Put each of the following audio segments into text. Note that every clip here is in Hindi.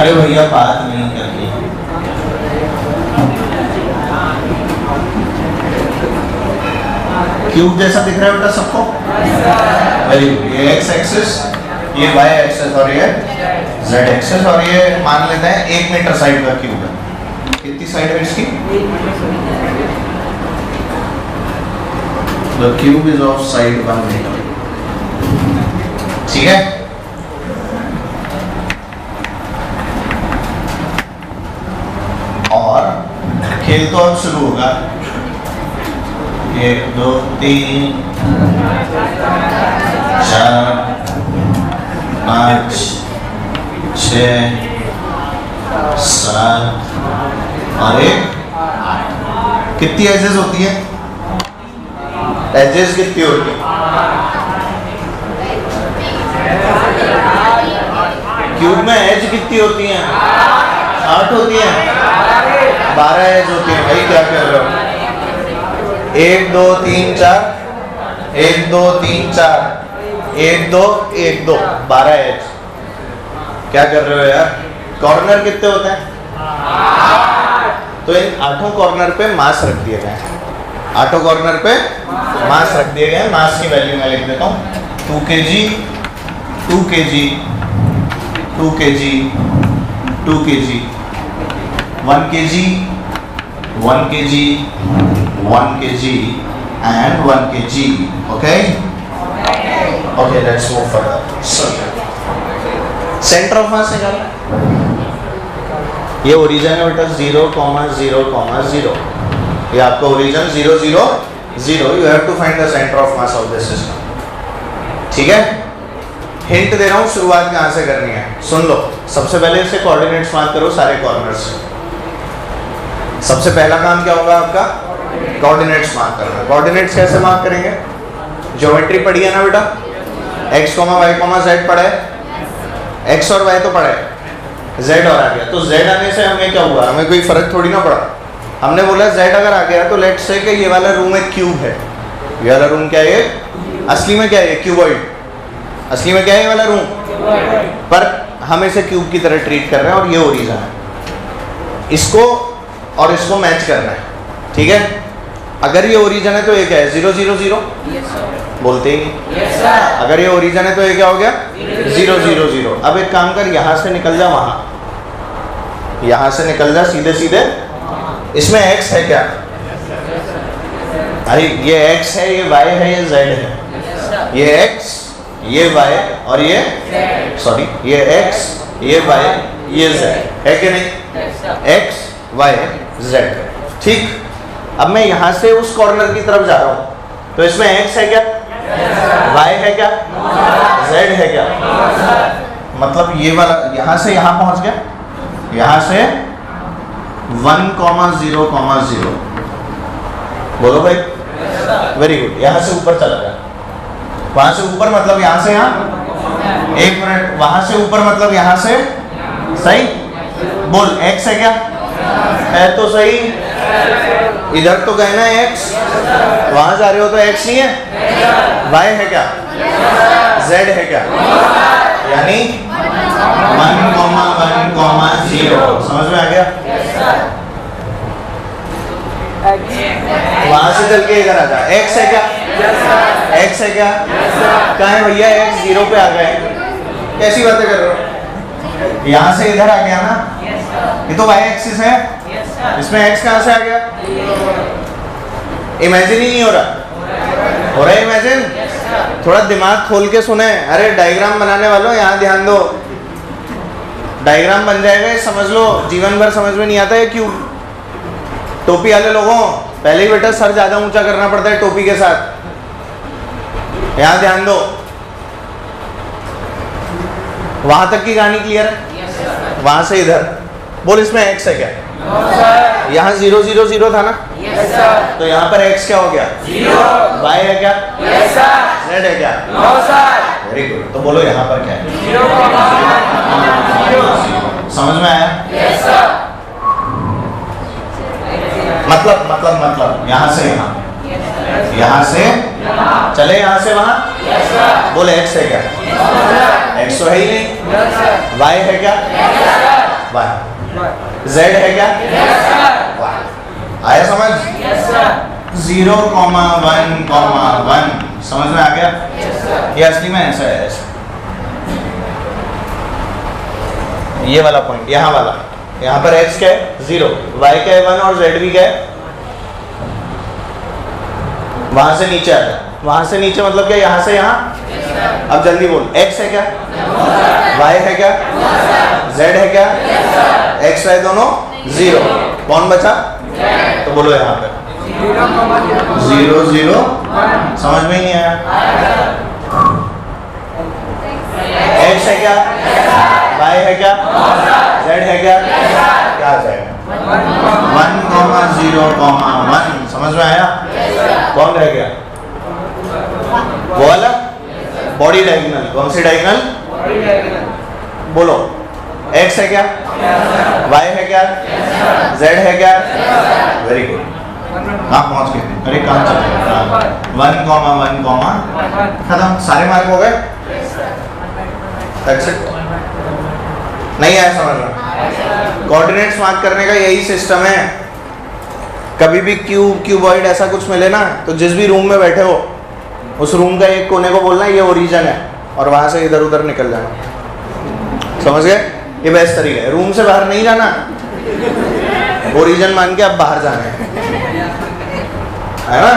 अरे भैया बात नहीं करनी। क्यूब जैसा दिख रहा है बेटा सबको? Very good. ये एक्स एक्सिस, ये वाई एक्सिस और ये जेड एक्सिस, और ये मान लेते हैं 1 मीटर साइड का क्यूब है। कितनी साइड है इसकी? The cube is of side 1 meter। ठीक है? और खेल तो अब शुरू होगा। 1 2 3 4 5 6 7 और 1 8। कितनी एजेस होती है? एजेस कितनी होती है? क्यूब में एज कितनी होती हैं? 8 होती हैं। 12 एज होती हैं। भाई क्या कर रहे हो? 1 2 3 4 1 2 3 4 1 2 1 2 12 एज। क्या कर रहे हो यार? कॉर्नर कितने होते हैं? तो इन 8 कॉर्नर पे मास रख दिए गए हैं। 8 कॉर्नर पे मास रख दिए गए हैं। मास की वैल्यू मैं लिख देता हूँ 2 kg 2 kg 2 kg 2 kg 1 kg 1 kg 1 kg and 1 kg। okay let's move further। Centre of मास निकालना। ये ओरिजिन है बेटा 0, 0, 0। ये आपका origin 0 0 0। You have to find the centre of mass of this system. ठीक है? हिंट दे रहा हूँ, शुरुआत कहाँ से करनी है सुन लो। सबसे पहले इसे कोऑर्डिनेट्स मार्क करो सारे कॉर्नर्स। सबसे पहला काम क्या होगा आपका? कोऑर्डिनेट्स मार्क करना। कोऑर्डिनेट्स कैसे मार्क करेंगे? ज्योमेट्री पढ़ी है ना बेटा? x, y, z पढ़ा है। x और y तो पढ़ा है, z और आ गया। तो z आने से हमें क्या हुआ? हमें कोई फर्क थोड़ी ना पड़ा। हमने बोला z अगर आ गया तो लेट्स से कि ये वाला रूम एक क्यूब है। ये वाला रूम क्या है? असली में क्या है? क्यूबॉइड। असली में क्या है ये वाला रूम? पर हम इसे क्यूब की तरह ट्रीट कर रहे हैं और ये ओरिजिन है। इसको और इसको मैच करना है। ठीक है? अगर ये ओरिजिन है तो ये क्या है? 0 0 0 बोलते ही नहीं। अगर ये ओरिजिन है तो ये क्या हो गया? 0 0 0। अब एक काम कर, यहाँ से निकल जा वहां, यहाँ से निकल जा सीधे सीधे। इसमें x है क्या? अरे ये x है, ये y है, ये z है। ये x, ये y और ये सॉरी ये x, ये y, ये z है कि नहीं? x, y, z। ठीक। अब मैं यहाँ से उस कॉर्नर की तरफ जा रहा हूँ, तो इसमें x है क्या? y है क्या? z है क्या? मतलब ये वाला यहाँ से यहाँ पहुँच गया। यहाँ से 1, 0, 0 बोलो भाई। Very good. यहाँ से ऊपर चला गया। वहां से ऊपर मतलब यहाँ से यहाँ। 1 मिनट। वहां से ऊपर मतलब यहाँ से। सही बोल। x है क्या? है तो सही। इधर तो गए ना x, वहां जा रहे हो तो x नहीं है। y है क्या? z है क्या? यानी 1, 1, 0। समझ में आ गया? वहां से चल के इधर आ जा। x है क्या? x है क्या? कहाँ है भैया? x 0 पे आ गए। कैसी बातें कर रहे हो? यहाँ से इधर आ गया ना, ये तो y एक्सिस है। इसमें x कहाँ से आ गया? इमेजिन ही नहीं हो रहा? हो रहा है इमेजिन? थोड़ा दिमाग खोल के सुने। अरे डायग्राम बनाने वालों यहाँ ध्यान दो। डायग्राम बन जाएगा, ये समझ लो। जीवन भर समझ में नहीं आता है क्यों? टोपी वाले लोगों पहले ही बेटा सर ज्यादा ऊंचा करना पड़ता है टोपी के साथ। यहाँ ध्यान दो। वहां तक की कहानी क्लियर है? वहां से इधर बोल। इसमें x है क्या? यहाँ 0 0 0 था ना? तो यहाँ पर x क्या हो गया? 0। y है क्या? z है क्या? Very good. तो बोलो यहाँ पर क्या है? समझ में आया? मतलब यहाँ से यहाँ से चले, यहाँ से वहां। बोले x है क्या? x तो है ही नहीं। y है क्या? 1 z है क्या? 1 आया समझ? 0, 1, 1 समझ में आ गया? ये असली में ऐसा है, ऐसा ये वाला पॉइंट, यहाँ वाला, यहाँ पर x क्या है 0, y क्या है 1 और z भी क्या है? वहां से नीचे आ जाए, वहां से नीचे मतलब क्या? यहाँ से यहाँ। अब जल्दी बोल, x है क्या? y है क्या? z है क्या? x y दोनों 0, कौन बचा? तो बोलो यहाँ पे 0, 0 समझ में ही नहीं आया। x है क्या? y है क्या? z है क्या? क्या आ जाएगा? 1, 0, 1 समझ में आया? कौन रह गया? वो वाला बॉडी डायगोनल। कौन सी डायगोनल? बोलो, x है क्या? y है क्या? z है क्या? Very good. कहाँ पहुंच गए? अरे कहाँ चले गए? 1, 1 खत्म, सारे मार्क हो गए। That's it। नहीं आया समझ में? कोऑर्डिनेट्स मार्क करने का यही सिस्टम है। कभी भी क्यूब, क्यूबॉइड ऐसा कुछ मिले ना, तो जिस भी रूम में बैठे हो उस रूम का एक कोने को बोलना ये ओरिजिन है, और वहां से इधर उधर निकल जाना। समझ गए? ये बेस्ट तरीका है। रूम से बाहर नहीं जाना, ओरिजिन मान के अब बाहर जाना है ना?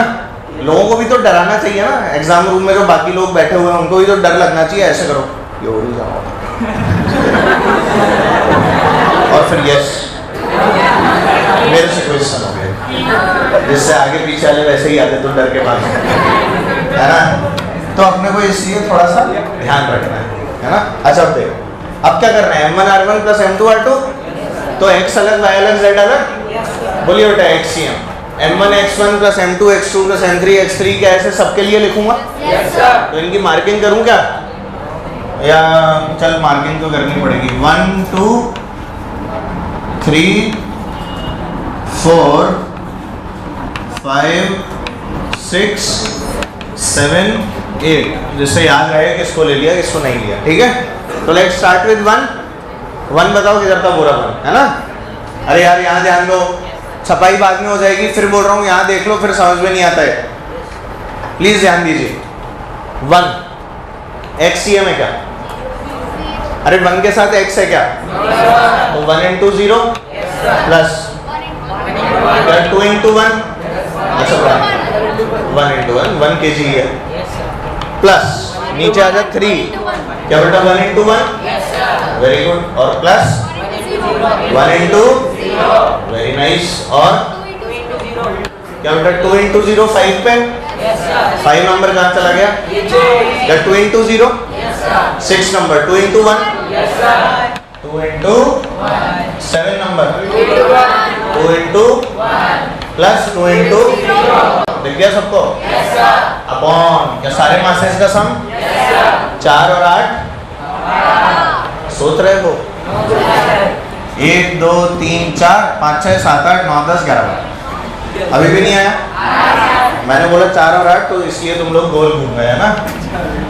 लोगों को भी तो डराना चाहिए ना। एग्जाम रूम में जो बाकी लोग बैठे हुए हैं उनको भी तो डर लगना चाहिए। ऐसे करो, ये ओरिजिन और फिर यस, मेरे से क्वेश्चन हो गया, जिससे आगे पीछे वाले वैसे ही आते तो डर के भाग है ना। तो अपने को इसलिए थोड़ा सा ध्यान रखना है ना। अच्छा अब देखो, अब क्या करना है? m1 r1 plus m2 r2, तो x अलग y अलग z अलग। बोलिए बेटा XCM m1 x1 plus m2 x2 plus m3 x3 क्या ऐसे सबके लिए लिखूंगा? तो इनकी मार्किंग करूं क्या? या चल मार्किंग तो करनी पड़ेगी। 1, 2, 3, 4, 5, 6, 7, 8, जिससे याद रहे किसको ले लिया किसको नहीं लिया। ठीक है, तो लेट्स स्टार्ट विद 1 बताओ किधर था पूरा 1, है ना? अरे यार यहाँ ध्यान दो, छपाई बाद में हो जाएगी, फिर बोल रहा हूँ यहाँ देख लो, फिर समझ में नहीं आता है। प्लीज ध्यान दीजिए। 1 XCM है क्या? अरे 1 के साथ x है क्या? तो 1 into 0 प्लस 2 into 1, अच्छा 1 into 1 kg है, प्लस नीचे आ जा 3, क्या बेटा 1 into 1, वेरी गुड, और प्लस 1 into, वेरी नाइस, और क्या बेटा 2 into 0 5 पे, 5 नंबर कहाँ चला गया? क्या 2 into 0 6 number, 2 into 1 2 into 7 number, 2 into plus 2 into, दिख गया सबको? अपॉन, क्या सारे मासेस का सम? 4 और 8 सोच रहे हो? 1, 2, 3, 4, 5, 6, 7, 8, 9, 10, 11 अभी भी नहीं आया? मैंने बोला 4 और 8, तो इसलिए तुम लोग गोल घूम गए है ना।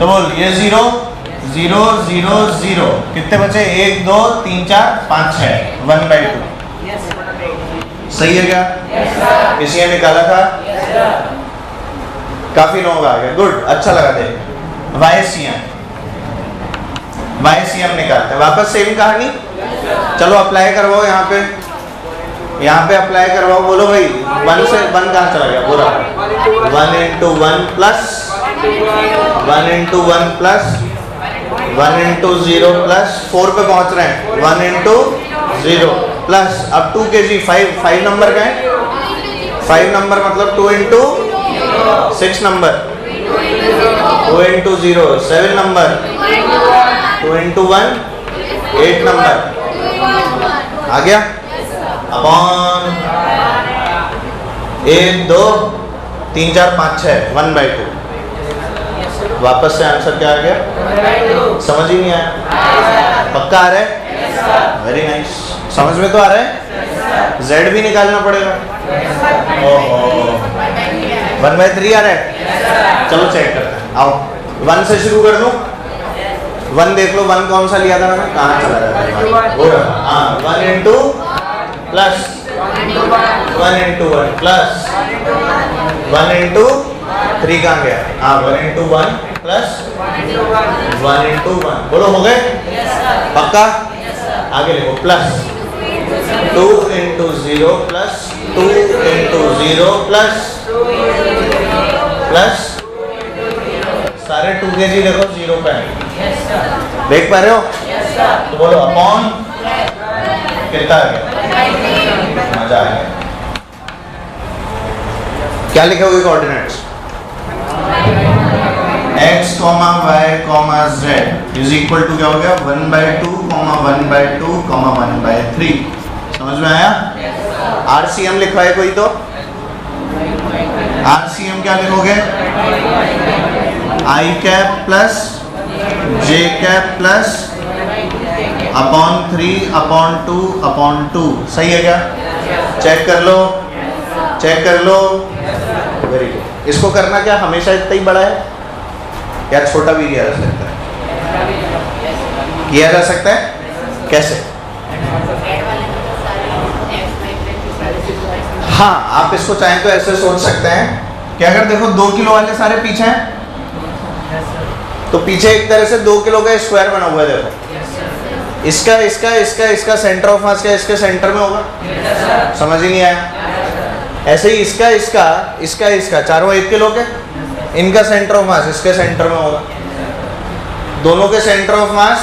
तो बोल ये 0, 0, 0, 0 कितने बचे? 1, 2, 3, 4, 5, 6, 1/2 सही है क्या? किसी ने निकाला था? काफी लोग आ गए, गुड, अच्छा लगा देख। YCM निकालते हैं वापस, सेम कहानी। चलो अप्लाई करवाओ यहाँ पे अप्लाई करवाओ। बोलो भाई 1 से 1 कहाँ चला गया? पूरा 1 into 1 plus 1 into 1 plus 1 into 0 plus 4 पे पहुंच रहे हैं, 1 into 0 प्लस अब 2 kg 5 नंबर का है, 5 नंबर मतलब 2 into 6 number, 2 into 0 7 number, 2 into 1 8 number आ गया। अपॉन 1, 2, 3, 4, 5, 6 1/2 वापस से आंसर क्या आ गया? समझ ही नहीं आया? पक्का आ रहा है? वेरी नाइस, समझ में तो आ रहा है। Z भी निकालना पड़ेगा। ओहो 1/3 आ रहा है। चलो चेक करते हैं, आओ 1 से शुरू कर दूं। 1 देख लो, 1 कौन सा लिया था मैंने, कहाँ चला जाता है, हाँ 1 into plus 1 into 1 plus 1 into 3 कहाँ गया, हाँ 1 इंटू 1 प्लस 1 इंटू 1, बोलो हो गए पक्का। आगे लिखो plus 2 into 0 plus 2 into 0 plus plus सारे 2 के जी देखो 0 पे है, देख पा रहे हो, तो बोलो अपॉन कितना आ गया, मजा आ गया। क्या लिखे हुए coordinates, x, y, z is equal to क्या हो गया 1/2, 1/2, 1/3। समझ में आया। RCM लिखा है कोई तो RCM क्या लिखोगे, i cap plus j cap plus upon 3 upon 2 upon 2, सही है क्या, चेक कर लो, चेक कर लो, वेरी गुड। इसको करना क्या हमेशा इतना ही बड़ा है या छोटा भी किया जा सकता है, किया जा सकता है, कैसे, हाँ आप इसको चाहें तो ऐसे सोच सकते हैं कि अगर देखो 2 किलो वाले सारे पीछे हैं तो पीछे एक तरह से 2 किलो का स्क्वायर बना हुआ है, देखो इसका इसका इसका इसका सेंटर ऑफ मास क्या इसके सेंटर में होगा, समझ ही नहीं आया। ऐसे ही इसका इसका इसका इसका चारों 1 किलो के, इनका सेंटर ऑफ मास इसके सेंटर में होगा, दोनों के सेंटर ऑफ मास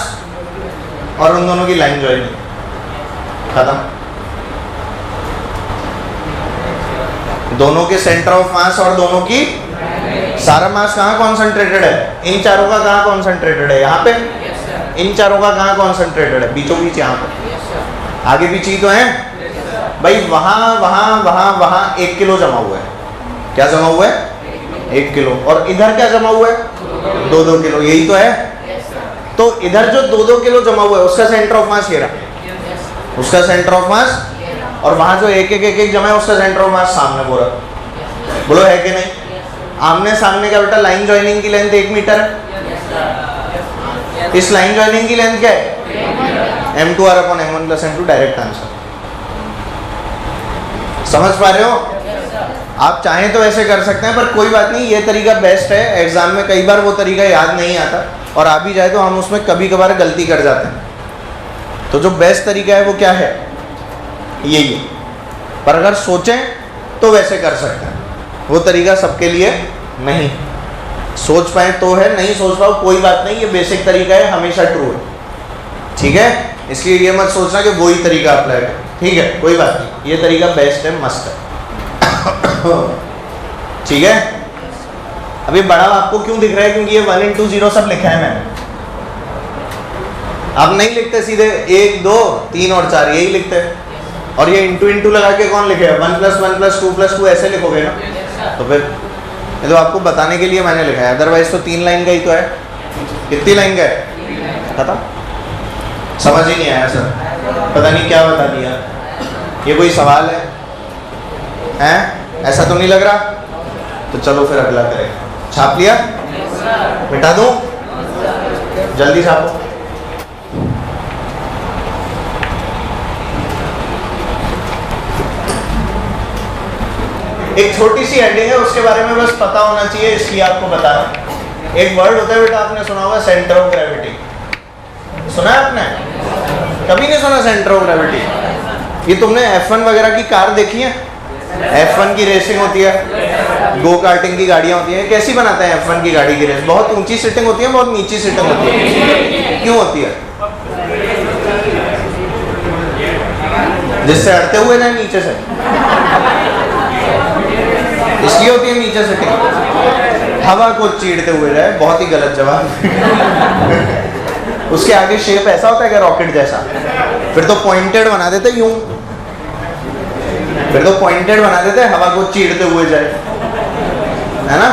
और उन दोनों की लाइन ज्वाइनिंग, खत्म। दोनों के सेंटर ऑफ मास और दोनों की सारा मास कहाँ कॉन्सेंट्रेटेड है, इन चारों का कहाँ कॉन्सेंट्रेटेड है, यहाँ पे, इन चारों का कहाँ कॉन्सेंट्रेटेड है, बीचों बीच यहाँ पे, आगे पीछे ही तो है भाई, वहाँ वहाँ वहाँ वहाँ 1 किलो जमा हुआ है, क्या जमा हुआ है 1 किलो, और इधर क्या जमा हुआ है 2-2 किलो, यही तो है। तो इधर जो 2-2 किलो जमा हुआ है उसका सेंटर ऑफ मास ये रहा, उसका सेंटर ऑफ मास, और वहां जो 1-1 जमा है उसका सेंटर ऑफ मास सामने पूरा, बोलो है कि नहीं। आमने सामने क्या बेटा, लाइन ज्वाइनिंग की लेंथ 1 मीटर है, इस लाइन ज्वाइनिंग की लेंथ क्या है m2r upon m1 plus m2, direct answer. समझ पा रहे हो, आप चाहें तो ऐसे कर सकते हैं, पर कोई बात नहीं, ये तरीका बेस्ट है। एग्जाम में कई बार वो तरीका याद नहीं आता, और आ भी जाए तो हम उसमें कभी कभार गलती कर जाते हैं। तो जो बेस्ट तरीका है वो क्या है, यही है। पर अगर सोचें तो वैसे कर सकते हैं, वो तरीका सबके लिए नहीं, सोच पाए तो है, नहीं सोच पाओ कोई बात नहीं, ये बेसिक तरीका है, हमेशा ट्रू है, ठीक है। इसलिए ये मत सोचना कि वही तरीका अप्लाई कर, ठीक है, कोई बात नहीं, ये तरीका बेस्ट है, मस्त है, ठीक है। अभी बड़ा आपको क्यों दिख रहा है, क्योंकि ये 1 इंटू 0 सब लिखा है मैंने, आप नहीं लिखते सीधे 1 2 3 और 4 यही लिखते हैं, और ये इंटू इंटू लगा के कौन लिखेगा, 1 + 1 + 2 + 2 ऐसे लिखोगे ना, तो फिर ये तो आपको बताने के लिए मैंने लिखा है, अदरवाइज तो 3 लाइन का ही तो है। कितनी लाइन का है खत्म, समझ ही नहीं आया सर, पता नहीं क्या बता दिया, ये कोई सवाल है हैं? ऐसा तो नहीं लग रहा, तो चलो फिर अगला करें। छाप लिया, मिटा दूं, जल्दी छापो। एक छोटी सी हेडिंग है, उसके बारे में बस पता होना चाहिए, इसलिए आपको बता रहा हूं। एक वर्ड होता है बेटा, आपने सुना होगा सेंटर ऑफ ग्रेविटी, सुना है आपने? कभी नहीं सुना सेंटर ऑफ ग्रेविटी? ये तुमने F1 वगैरह की कार देखी है? F1 की रेसिंग होती है, गो कार्टिंग की गाड़ियां होती हैं, कैसी बनाते हैं F1 की गाड़ी की रेस? बहुत ऊंची सीटिंग होती है, बहुत नीची सीटिंग होती है, क्यों होती है? जिससे अड़ते हुए जाए नीचे से, इसलिए होती है नीचे सीटिंग, हवा को चीरते हुए जाए, बहुत ही गलत जवाब। उसके आगे शेप ऐसा होता है क्या रॉकेट जैसा? फिर तो पॉइंटेड बना देते यूं, फिर तो पॉइंटेड बना देते हवा को चीरते हुए जाए, है ना।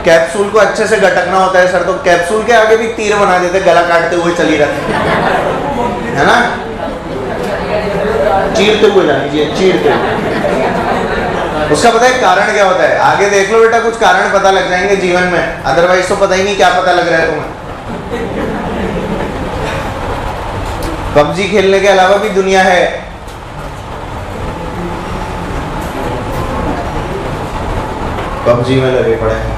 कैप्सूल को अच्छे से गटकना होता है सर, तो कैप्सूल के आगे भी तीर बना देते, गला काटते हुए चली रहती, है ना, चीरते हुए जानी चाहिए, चीरते हुए। उसका पता है कारण क्या होता है? आगे देख लो बेटा, कुछ कारण पता लग जाएंगे जीवन में, अदरवाइज तो पता ही नहीं क्या पता लग रहा है तुम्हें। पबजी खेलने के अलावा भी दुनिया है। पबजी में लगे पड़े हैं।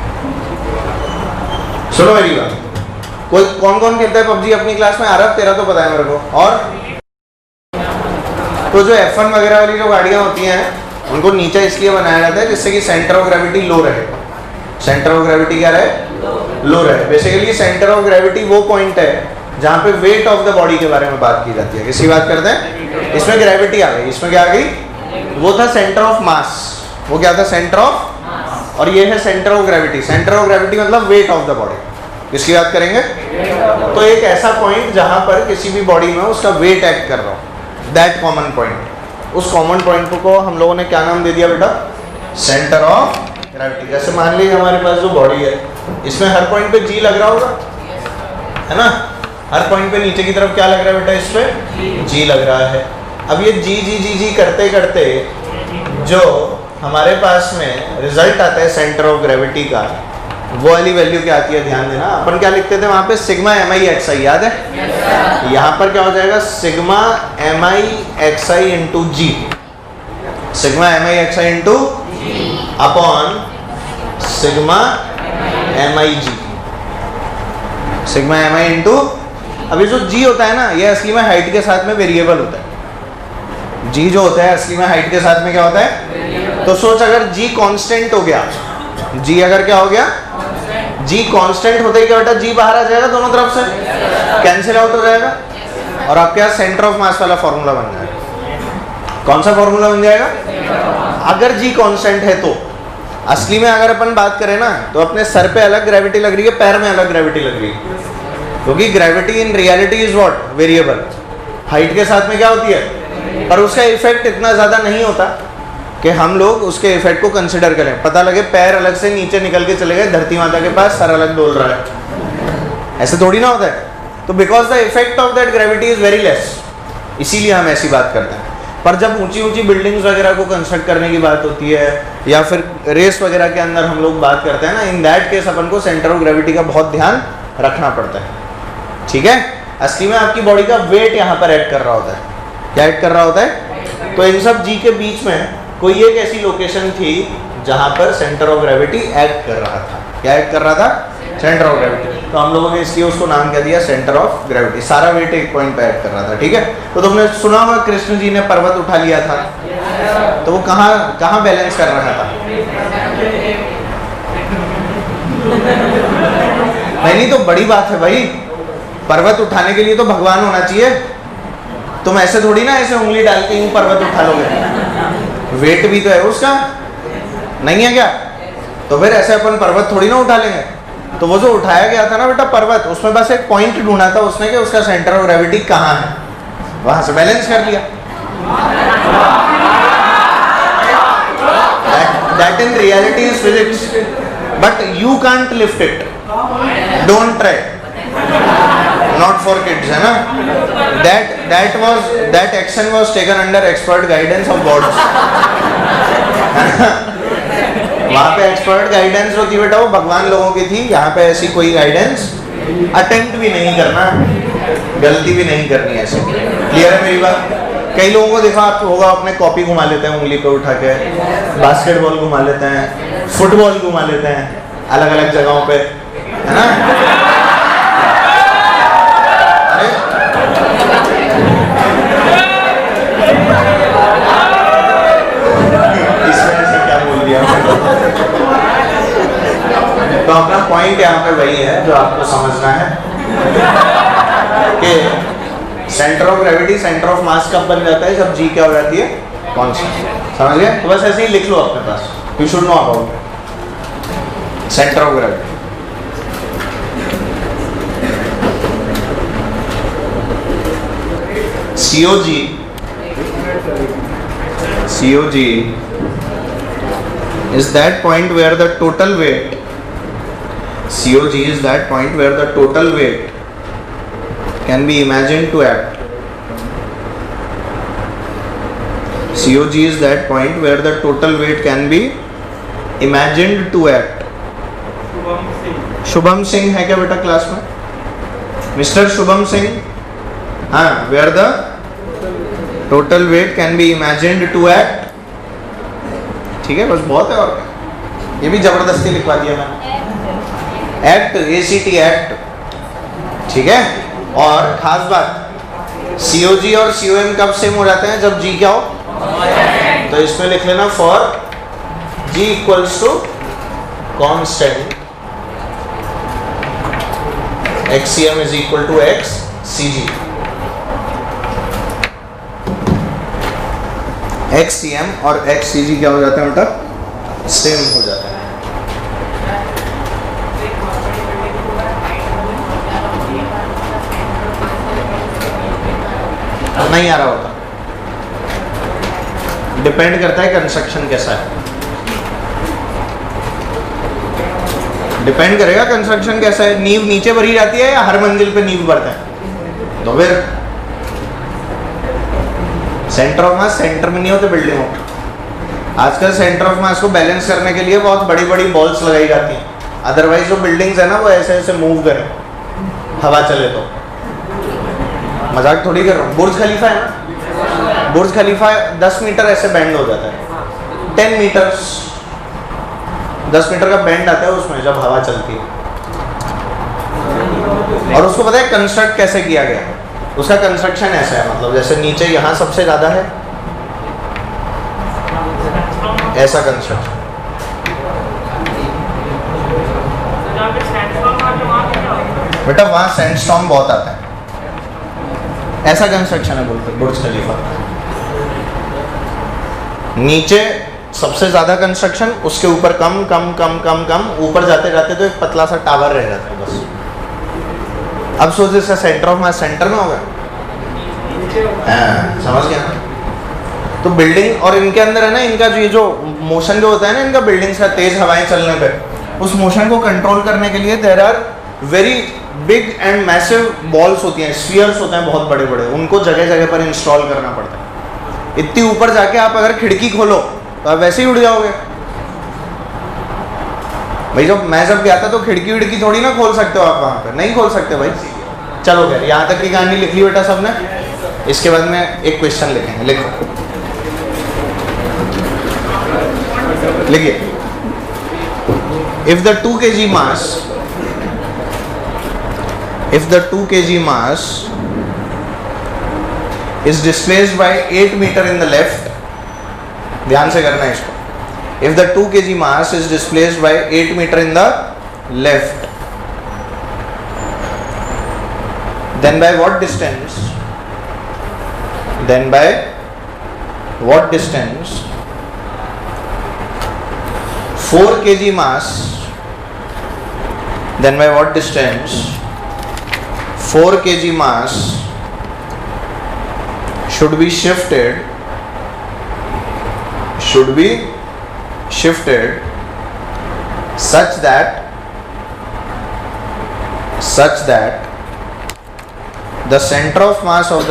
सुनो मेरी बात, कोई कौन कौन खेलता है पबजी अपनी क्लास में? आरव तेरा तो पता है मेरे को। और तो जो F1 वगैरह वाली जो गाड़ियां होती हैं उनको नीचे इसलिए बनाया जाता है जिससे कि सेंटर ऑफ ग्रेविटी लो रहे। सेंटर ऑफ ग्रेविटी क्या रहे? लो रहे। बेसिकली सेंटर ऑफ ग्रेविटी वो पॉइंट है जहाँ पे वेट ऑफ द बॉडी के बारे में बात की जाती है। किसकी बात करते हैं? इसमें ग्रेविटी आ गई। इसमें क्या आ गई? वो था सेंटर ऑफ मास। वो क्या था? Centre of. और ये है centre of gravity. Centre of gravity मतलब वेट ऑफ द बॉडी। किसकी बात करेंगे? तो एक ऐसा पॉइंट जहां पर किसी भी बॉडी में उसका वेट एक्ट कर रहा हो, दैट कॉमन पॉइंट। उस कॉमन पॉइंट को हम लोगों ने क्या नाम दे दिया बेटा? Centre of gravity. जैसे मान लीजिए हमारे पास जो बॉडी है इसमें हर पॉइंट पे जी लग रहा होगा, है ना? हर पॉइंट पे नीचे की तरफ क्या लग रहा है बेटा? इस पे जी लग रहा है। अब ये जी जी जी जी करते करते जो हमारे पास में रिजल्ट आता है सेंटर ऑफ ग्रेविटी का, वो वाली वैल्यू क्या आती है? ध्यान देना। अपन क्या लिखते थे वहां पे? सिग्मा mi xi, याद है? यहाँ पर क्या हो जाएगा? Sigma mi xi into g. Sigma mi xi into upon sigma mi g। Sigma mi into, अभी जो g होता है ना, ये असली में हाइट के साथ में वेरिएबल होता है। g जो होता है असली में हाइट के साथ में क्या होता है? तो सोच, अगर g कांस्टेंट हो गया, g अगर क्या हो गया? g कांस्टेंट होता ही क्या बेटा? g बाहर आ जाएगा, दोनों तरफ से कैंसिल आउट हो जाएगा और आपके यहाँ सेंटर ऑफ मास वाला फॉर्मूला बन जाएगा। कौन सा फॉर्मूला बन जाएगा? अगर g कांस्टेंट है तो असली में अगर अपन बात करें ना तो अपने सर पे अलग ग्रेविटी लग रही है, पैर में अलग ग्रेविटी लग रही है, क्योंकि gravity in reality is what? Variable. Height के साथ में क्या होती है? पर उसका इफेक्ट इतना ज़्यादा नहीं होता कि हम लोग उसके इफेक्ट को कंसिडर करें। पता लगे पैर अलग से नीचे निकल के चले गए धरती माता के पास, सर अलग डोल रहा है, ऐसे थोड़ी ना होता है। तो because the effect of that gravity is very less, इसीलिए हम ऐसी बात करते हैं। पर जब ऊंची ऊंची बिल्डिंग्स वगैरह को कंस्ट्रक्ट करने की बात होती है या फिर रेस वगैरह के अंदर हम लोग बात करते हैं ना, इन दैट केस अपन को सेंटर ऑफ ग्रेविटी का बहुत ध्यान रखना पड़ता है। ठीक है? असली में आपकी बॉडी का वेट यहाँ पर ऐड कर रहा होता है। क्या ऐड कर रहा होता है? तो इन सब जी के बीच में कोई एक ऐसी लोकेशन थी जहाँ पर सेंटर ऑफ ग्रेविटी एक्ट कर रहा था। क्या एक्ट कर रहा था? Centre of gravity. तो हम लोगों ने इसलिए उसको नाम क्या दिया? Centre of gravity. सारा वेट एक पॉइंट पे एक्ट कर रहा था। ठीक है? तो तुमने सुना होगा कृष्ण जी ने पर्वत उठा लिया था, तो वो कहाँ बैलेंस कर रहा था? नहीं तो बड़ी बात है भाई, पर्वत उठाने के लिए तो भगवान होना चाहिए। तुम ऐसे थोड़ी ना ऐसे उंगली डाल के यूं पर्वत उठा लोगे, वेट भी तो है उसका, नहीं है क्या? तो फिर ऐसे अपन पर्वत थोड़ी ना उठा लेंगे। तो वो जो उठाया गया था ना बेटा पर्वत, उसमें बस एक पॉइंट ढूंढा था उसने कि उसका सेंटर ऑफ ग्रेविटी कहाँ है, वहां से बैलेंस कर लिया। That in reality is physics, but you can't lift it, don't try, not for kids, है ना? That action was taken under expert guidance of gods. वहां पे एक्सपर्ट गाइडेंस होती बेटा वो भगवान लोगों की थी। यहाँ पे ऐसी कोई गाइडेंस अटेम्प्ट भी नहीं करना, गलती भी नहीं करनी ऐसे। क्लियर है मेरी बात? कई लोगों को देखा आप होगा, अपने कॉपी घुमा लेते हैं उंगली पे उठा के, बास्केटबॉल घुमा लेते हैं, फुटबॉल घुमा लेते हैं अलग अलग जगहों पे, है ना? तो अपना पॉइंट यहाँ पे वही है जो आपको समझना है कि centre of gravity centre of मास कब बन जाता है? जब जी क्या हो जाती है? कांस्टेंट। समझ गए? तो बस ऐसे ही लिख लो अपने पास, you should know about centre of gravity. COG is that point where the total weight can be imagined to act. COG is that point where the total weight can be imagined to act. Shubham Singh है क्या बेटा क्लास में? मिस्टर शुभम सिंह, हाँ, where the total weight can be imagined to act. ठीक है, बस बहुत है। और ये भी जबरदस्ती लिखवा दिया मैंने, एक्ट, ACT एक्ट। ठीक है, और खास बात COG और COM कब सेम हो जाते हैं? जब G क्या हो, तो इसमें लिख लेना for G equals to constant XCM is equal to XCG। XCM और XCG क्या हो जाता है बेटा? सेम हो जाता है। नहीं आ रहा होता, डिपेंड करता है कंस्ट्रक्शन कैसा है, डिपेंड करेगा कंस्ट्रक्शन कैसा है। नींव नीचे भरी जाती है या हर मंजिल पे नींव भरता है? तो फिर सेंटर ऑफ मास सेंटर में नहीं होते बिल्डिंग में। आजकल सेंटर ऑफ मास को बैलेंस करने के लिए बहुत बड़ी बड़ी बॉल्स लगाई जाती हैं, अदरवाइज जो बिल्डिंग्स है ना वो ऐसे ऐसे मूव करें, हवा चले तो। मजाक थोड़ी कर रहा हूँ। बुर्ज खलीफा है ना, बुर्ज खलीफा 10 मीटर ऐसे बैंड हो जाता है, 10 मीटर 10 मीटर का बैंड आता है उसमें जब हवा चलती है। और उसको पता है कंस्ट्रक्ट कैसे किया गया? उसका कंस्ट्रक्शन ऐसा है, मतलब जैसे नीचे यहाँ सबसे ज़्यादा है, ऐसा कंस्ट्रक्शन। बेटा वहाँ सैंडस्टॉर्म बहुत आता है, ऐसा कंस्ट्रक्शन है बोलते बुर्ज खलीफा। नीचे सबसे ज़्यादा कंस्ट्रक्शन, उसके ऊपर कम कम कम कम कम, ऊपर जाते जाते तो एक पतला सा टावर रह जाता है बस। अब सोचिए इसका सेंटर ऑफ मास सेंटर में होगा, समझ गया ना? तो बिल्डिंग और इनके अंदर है ना, इनका जो ये जो मोशन जो होता है ना इनका बिल्डिंग्स का, तेज हवाएं चलने पे उस मोशन को कंट्रोल करने के लिए there are very big and massive balls होती हैं, स्फीयर्स होते हैं बहुत बड़े बड़े, उनको जगह जगह पर इंस्टॉल करना पड़ता है। इतनी ऊपर जाके आप अगर खिड़की खोलो तो आप वैसे ही उड़ जाओगे भाई। जब मैं गया था तो खिड़की विड़की थोड़ी ना खोल सकते हो आप, वहाँ पर नहीं खोल सकते भाई। चलो खैर, यहाँ तक की कहानी लिख ली बेटा सबने। इसके बाद में एक क्वेश्चन लिखेंगे, लिखो, लिखिए। If the 2 kg mass, if the 2 kg mass is displaced by 8 meter in the left, ध्यान से करना है इसको। If the 2 kg mass is displaced by 8 meter in the left, then by what distance? Then by what distance 4 kg mass? Then by what distance 4 kg mass should be shifted such that the center of mass of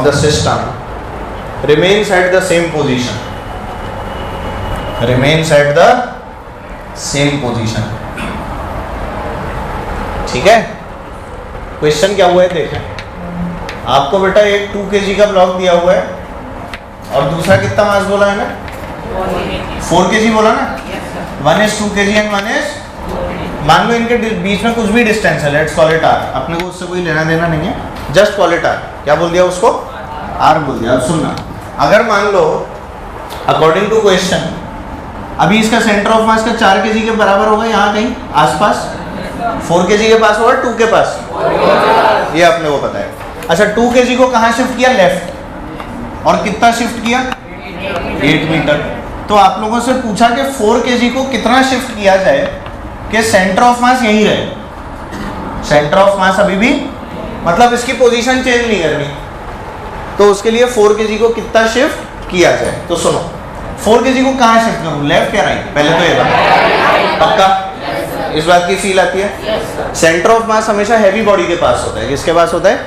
the system remains at the same position, ठीक है? क्वेश्चन क्या हुआ है देखें। आपको बेटा एक 2 kg का ब्लॉक दिया हुआ है और दूसरा कितना मास बोला है ना, 4 kg बोला ना। 1 is 2 kg एंड 1 is, मान लो इनके बीच में कुछ भी डिस्टेंस है, लेट्स कॉल इट r, अपने को उससे कोई लेना देना नहीं है, जस्ट कॉल इट r। क्या बोल दिया उसको? r बोल दिया। अब सुनना, अगर मान लो अकॉर्डिंग टू क्वेश्चन अभी इसका सेंटर ऑफ मास का 4 kg के बराबर होगा, यहाँ कहीं आसपास 4 kg के पास होगा, 2 के पास, ये अपने को पता है। अच्छा 2 kg को कहाँ शिफ्ट किया? लेफ्ट। और कितना शिफ्ट किया? 8 मीटर। तो आप लोगों से पूछा कि 4 kg को कितना शिफ्ट किया जाए कि सेंटर ऑफ मास यहीं रहे। सेंटर ऑफ मास अभी भी, मतलब इसकी पोजीशन चेंज नहीं करनी, तो उसके लिए 4 kg को कितना शिफ्ट किया जाए। तो सुनो, 4 kg को कहाँ शिफ्ट करूँ, लेफ्ट या राइट? पहले तो ये पक्का इस बात की फील आती है। सेंटर ऑफ मास हमेशा हैवी बॉडी के पास होता है। किसके पास होता है?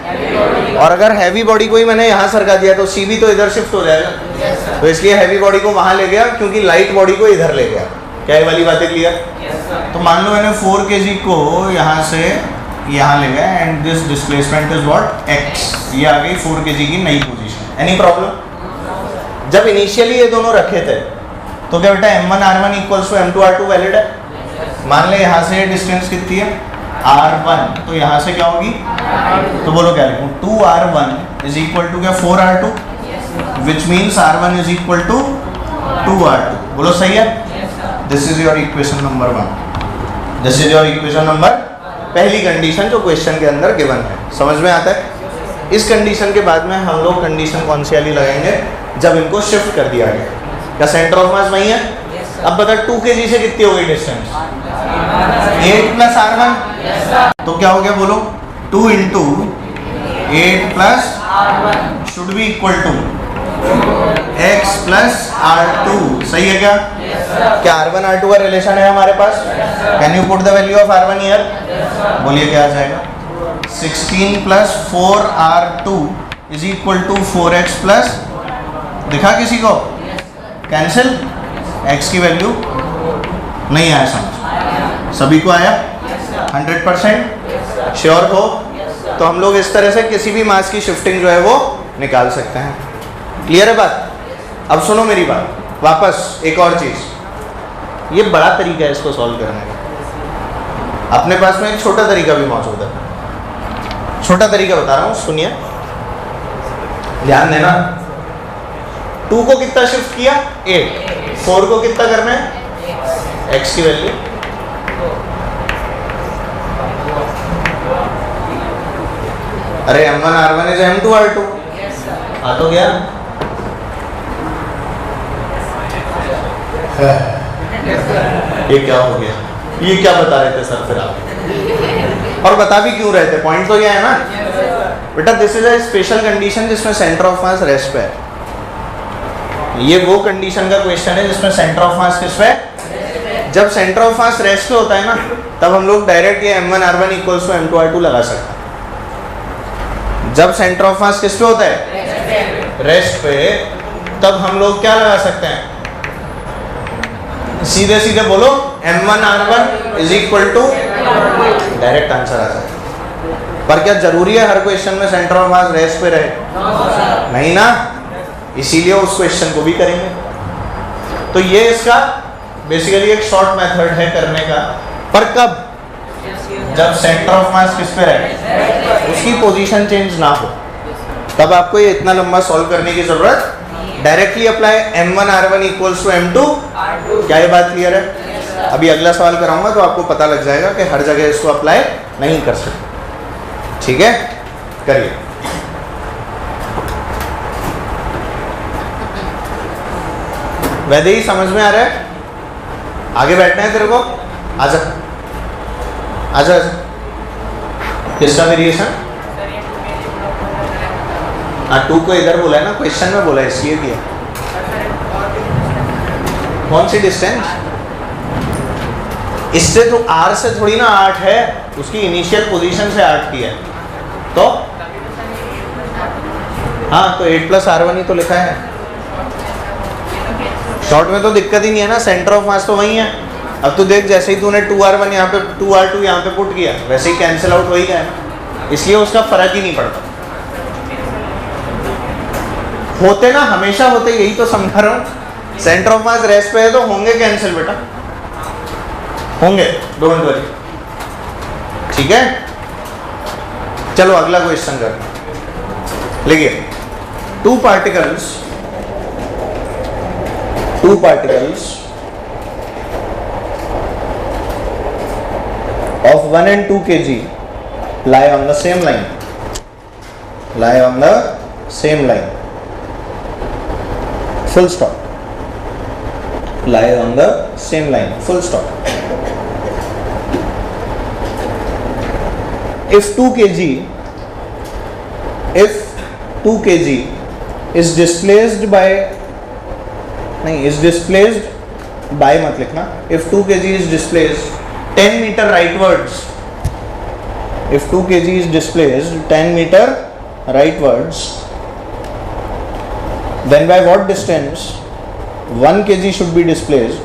और अगर हैवी बॉडी को ही मैंने यहाँ सरका दिया तो सी भी तो इधर शिफ्ट हो जाएगा। तो इसलिए हैवी बॉडी को वहाँ ले गया, क्योंकि लाइट बॉडी को इधर ले गया। क्या ये वाली बातें क्लियर? तो मान लो मैंने 4 kg को यहाँ से यहाँ ले गया and this displacement is what x, ये आ गई 4 kg की नई पोजीशन। Any problem? जब इनिशियली ये दोनों रखे थे तो क्या बेटा m1 r1 equals to m2 r2 valid है? मान ले यहाँ से डिस्टेंस कितनी है r1, तो यहाँ से क्या होगी? तो बोलो क्या लिखूँ? 2r1 इज इक्वल टू क्या 4r2, which means r1 is equal to 2r2। बोलो सही है? This is your equation number 1। This is your equation number, पहली कंडीशन जो क्वेश्चन के अंदर गिवन है। समझ में आता है? इस कंडीशन के बाद में हम लोग कंडीशन कौन सी वाली लगाएंगे? जब इनको शिफ्ट कर दिया गया, क्या सेंटर ऑफ मास वही है? अब बता 2 kg से कितनी हो गई डिस्टेंस? 8 प्लस r1, तो क्या हो गया बोलो? 2 into 8 plus should be equal to x plus r2। सही है क्या? क्या r1 r2 का रिलेशन है हमारे पास? Can you put the value of r1 here? बोलिए क्या आ जाएगा? 16 plus 4r2 is equal to 4x plus, दिखा किसी को? कैंसिल, x की वैल्यू नहीं आया समझ? सभी को आया? 100% श्योर हो? तो हम लोग इस तरह से किसी भी मास की शिफ्टिंग जो है वो निकाल सकते हैं। क्लियर है बात? अब सुनो मेरी बात, वापस एक और चीज़, ये बड़ा तरीका है इसको सॉल्व करने का। अपने पास में एक छोटा तरीका भी मौजूद है। छोटा तरीका बता रहा हूँ, सुनिए, ध्यान देना। 2 को कितना शिफ्ट किया? 8। 4 को कितना करना है? x की वैल्यू। अरे m1 r1 is m2 r2, आ तो गया। ये क्या हो गया? ये क्या बता रहे थे सर फिर आप? और बता भी क्यों रहे थे? पॉइंट तो ये है ना बेटा, this is a special condition जिसमें सेंटर ऑफ मास रेस्ट पे है। ये वो कंडीशन का क्वेश्चन है जिसमें सेंटर ऑफ मास किस पे? जब सेंटर ऑफ मास रेस्ट पे होता है ना, तब हम लोग डायरेक्ट ये m1 r1 equals to m2 r2 लगा सकते हैं। जब सेंटर ऑफ मास किस पे होता है? रेस्ट पे, तब हम लोग क्या लगा सकते हैं? सीधे सीधे बोलो m1 r1 is equal to, direct answer आ जाए। पर क्या जरूरी है हर क्वेश्चन में सेंटर ऑफ मास रेस्ट पे रहे? नहीं ना, इसीलिए उस क्वेश्चन को भी करेंगे। तो ये इसका बेसिकली एक शॉर्ट मेथड है करने का। पर कब? जब सेंटर ऑफ मास किस पे रहे, उसकी पोजीशन चेंज ना हो, तब आपको ये इतना लंबा सॉल्व करने की जरूरत। Directly apply m1 r1 equals to m2। क्या ये बात क्लियर है? अभी अगला सवाल कराऊंगा तो आपको पता लग जाएगा कि हर जगह इसको अप्लाई नहीं कर सकते। ठीक है, करिए। वैसे ही समझ में आ रहा है? आगे बैठना है तेरे को? आजा आजा आजा। किसका वेरिएशन? हाँ, 2 को इधर बोला है ना, क्वेश्चन में बोला है इसलिए दिया। कौन सी डिस्टेंस? इससे तो r से थोड़ी ना 8 है, उसकी इनिशियल पोजीशन से 8 की है। तो हाँ, तो 8 प्लस r1 ही तो लिखा है। शॉर्ट में तो दिक्कत ही नहीं है ना, सेंटर ऑफ मास तो वही है। अब तू देख, जैसे ही तूने 2r1 यहाँ पे 2r2 यहाँ पे पुट किया, वैसे ही कैंसिल आउट हो ही गया, इसलिए उसका फर्क ही नहीं पड़ता। होते ना, हमेशा होते, यही तो समझा रहा हूँ। सेंटर ऑफ मास रेस्ट पे है तो होंगे कैंसिल बेटा, होंगे, डोंट वरी। ठीक है, चलो अगला क्वेश्चन करते। लिखिए, two particles of 1 and 2 kg lie on the same line. Full stop. Lie on the same line. Full stop. If 2 kg is displaced by, नहीं, is displaced by मत लिखना। If 2 kg is displaced 10 meter rightwards, if 2 kg is displaced 10 meter rightwards, then by what distance 1 kg should be displaced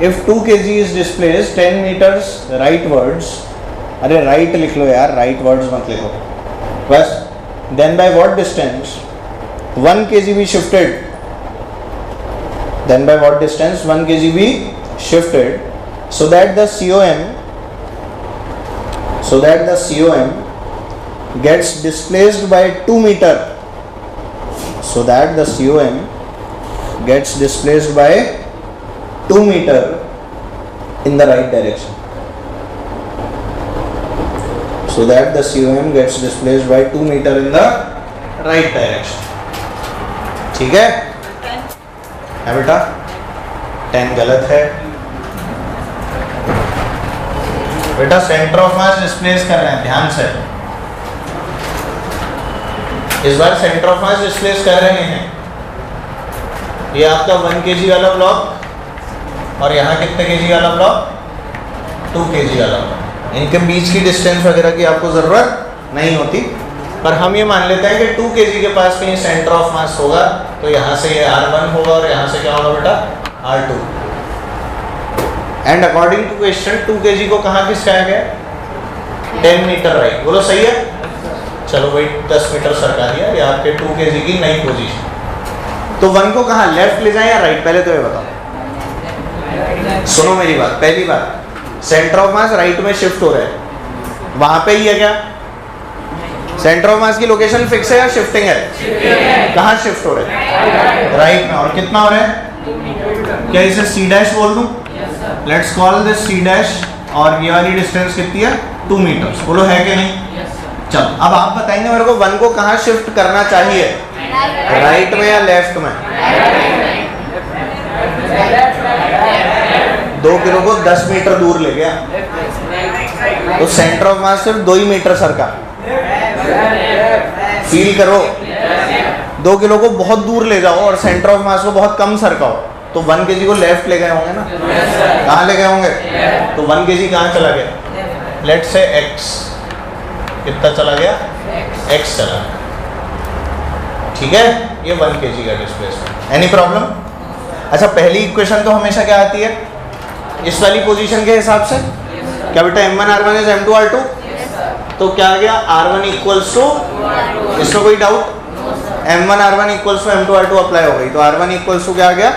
if 2 kg is displaced 10 meters rightwards, अरे right लिख लो यार, rightwards मत लिखो बस, then by what distance 1 kg be shifted, then by what distance 1 kg be shifted, so that the COM gets displaced by 2 meter, so that the COM gets displaced by 2 meter in the right direction, so that the COM gets displaced by 2 meter in the right direction. ठीक है बेटा? 10 गलत है बेटा, सेंटर ऑफ मास डिस्प्लेस कर रहे हैं, ध्यान से इस बार सेंटर ऑफ मास डिस्प्लेस कर रहे हैं। ये आपका 1 kg वाला ब्लॉक और यहाँ कितने kg वाला ब्लॉक 2 kg वाला ब्लॉक। इनके बीच की डिस्टेंस वगैरह की आपको ज़रूरत नहीं होती, पर हम ये मान लेते हैं कि 2 kg के पास कहीं सेंटर ऑफ मास होगा, तो यहाँ से ये R1 होगा और यहाँ से क्या होगा बेटा R2। And according to question 2 kg को कहाँ खिसकाया गया 10 मीटर राइट, बोलो सही है। चलो भाई 10 मीटर सरका दिया, ये आपके 2 kg की नई पोजीशन। तो 1 को कहाँ लेफ्ट ले जाए या राइट, पहले तो ये बताओ। सुनो मेरी बात, पहली बात सेंटर ऑफ मास राइट में शिफ्ट हो रहा है, वहां पे ही है क्या? सेंटर ऑफ मास की लोकेशन फिक्स है या शिफ्टिंग है? कहाँ शिफ्ट हो रहा है? राइट में। और कितना हो रहा है? क्या इसे सी डैश बोल दूं? Let's call this C dash, और ये वाली डिस्टेंस कितनी है 2 मीटर, बोलो है कि नहीं? चलो अब आप बताएंगे मेरे को 1 को कहाँ शिफ्ट करना चाहिए, राइट में या लेफ्ट में? 2 किलो को 10 मीटर दूर ले गया, तो सेंटर ऑफ मास सिर्फ 2 ही मीटर सरका। फील करो, 2 किलो को बहुत दूर ले जाओ और सेंटर ऑफ मास को बहुत कम सरकाओ, तो 1 kg को लेफ्ट ले गए होंगे ना? कहाँ ले गए होंगे? तो 1 kg कहाँ चला गया? लेट से x, कितना चला गया? x चला गया, ठीक है? ये 1 kg का डिस्प्लेसमेंट। Any problem? अच्छा, पहली इक्वेशन तो हमेशा क्या आती है इस वाली पोजीशन के हिसाब से? क्या बेटा m1 r1 is m2 r2? तो क्या आ गया r1 इक्वल्स टू, इसमें कोई doubt? m1 r1 equals to m2 r2 apply हो गई, तो r1 इक्वल्स टू क्या आ गया?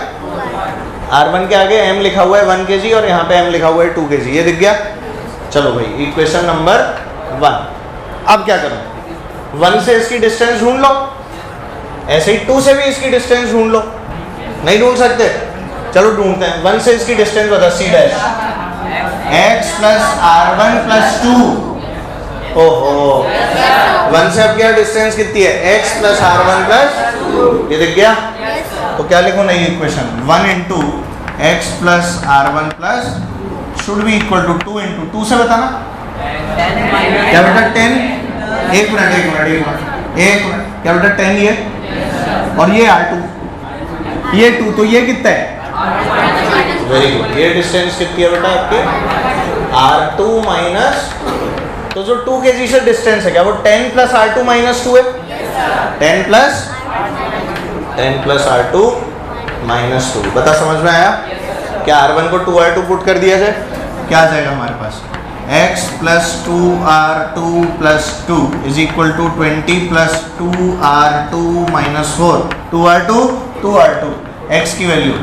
r1 के आगे m लिखा हुआ है 1 kg और यहाँ पे m लिखा हुआ है 2 kg, ये दिख गया? चलो भाई इक्वेशन नंबर 1। अब क्या करूं? 1 से इसकी डिस्टेंस ढूंढ लो, ऐसे ही 2 से भी इसकी डिस्टेंस ढूंढ लो। नहीं ढूंढ सकते? चलो ढूंढते हैं। 1 से इसकी डिस्टेंस बता, C dash x plus r1 plus 2। ओहो, 1 से अब क्या डिस्टेंस कितनी है? x प्लस r1 प्लस 2, ये दिख गया? तो क्या लिखो नई equation? 1 into x plus r1 plus should be equal to 2 into 2 से बताना क्या बेटा 10, एक मिनट, क्या बेटा 10 ये और ये R2, ये 2, तो ये कितना है? Very good. ये डिस्टेंस कितनी है बेटा आपके? R2 माइनस, तो जो 2 kg से डिस्टेंस है क्या वो 10 प्लस R2 माइनस 2 है? 10 प्लस R2 माइनस 2। बता समझ में आया? क्या R1 को 2R2 पुट कर दिया जाए, क्या आ जाएगा हमारे पास? x plus 2R2 plus 2 is equal to 20 plus 2R2 minus 4। 2R2 x की वैल्यू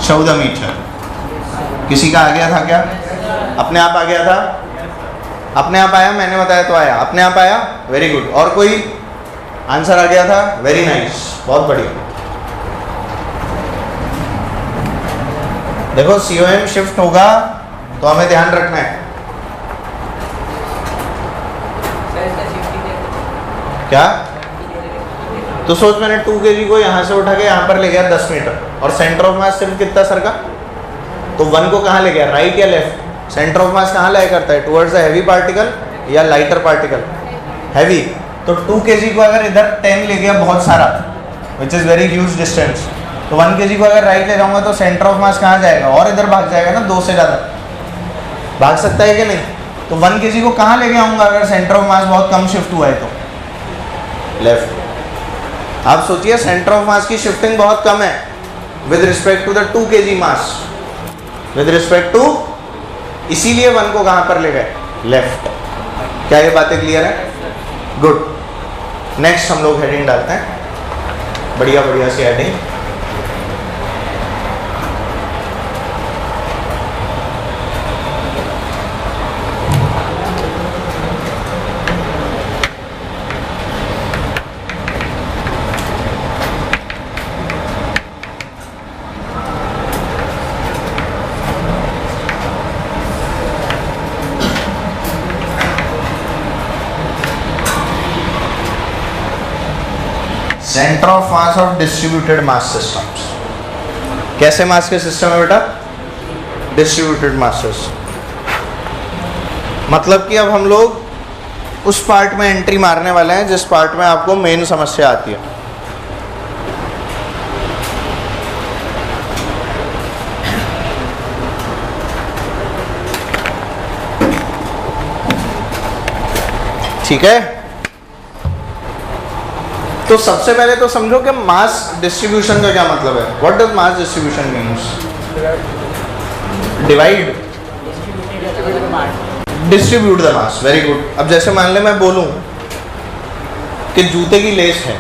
14 मीटर। किसी का आ गया था क्या? अपने आप आ गया था? अपने आप आया? मैंने बताया तो आया? अपने आप आया? Very good. और कोई आंसर आ गया था? वेरी नाइस, बहुत बढ़िया। देखो COM शिफ्ट होगा तो हमें ध्यान रखना है क्या? तो सोच मैंने 2 kg को यहाँ से उठा के यहाँ पर ले गया 10 मीटर और सेंटर ऑफ मास सिर्फ कितना सर का? तो 1 को कहाँ ले गया, राइट या लेफ्ट? सेंटर ऑफ मास कहाँ लाया करता है, टुवर्ड्स द हैवी पार्टिकल या लाइटर पार्टिकल? हैवी। तो 2 kg को अगर इधर 10 ले गया बहुत सारा, which is very huge distance, तो 1 kg को अगर राइट ले जाऊंगा तो सेंटर ऑफ मास कहाँ जाएगा, और इधर भाग जाएगा ना, 2 से ज़्यादा भाग सकता है कि नहीं? तो 1 kg को कहाँ लेके आऊँगा अगर सेंटर ऑफ मास बहुत कम शिफ्ट हुआ है तो? लेफ्ट। आप सोचिए सेंटर ऑफ मास की शिफ्टिंग बहुत कम है, with respect to the 2 kg mass, with respect to, इसीलिए 1 को कहाँ पर ले गए, लेफ्ट। क्या ये बातें क्लियर है? गुड। नेक्स्ट हम लोग हेडिंग डालते हैं, बढ़िया बढ़िया सी heading. Centre of mass of distributed mass systems. कैसे मास के सिस्टम है बेटा? Distributed mass system. मतलब कि अब हम लोग उस पार्ट में एंट्री मारने वाले हैं जिस पार्ट में आपको मेन समस्या आती है। ठीक है, तो सबसे पहले तो समझो कि मास डिस्ट्रीब्यूशन का क्या मतलब है। What does mass distribution means? Divide, distribute the mass. Very good. अब जैसे मान ले मैं बोलूं कि जूते की लेस है,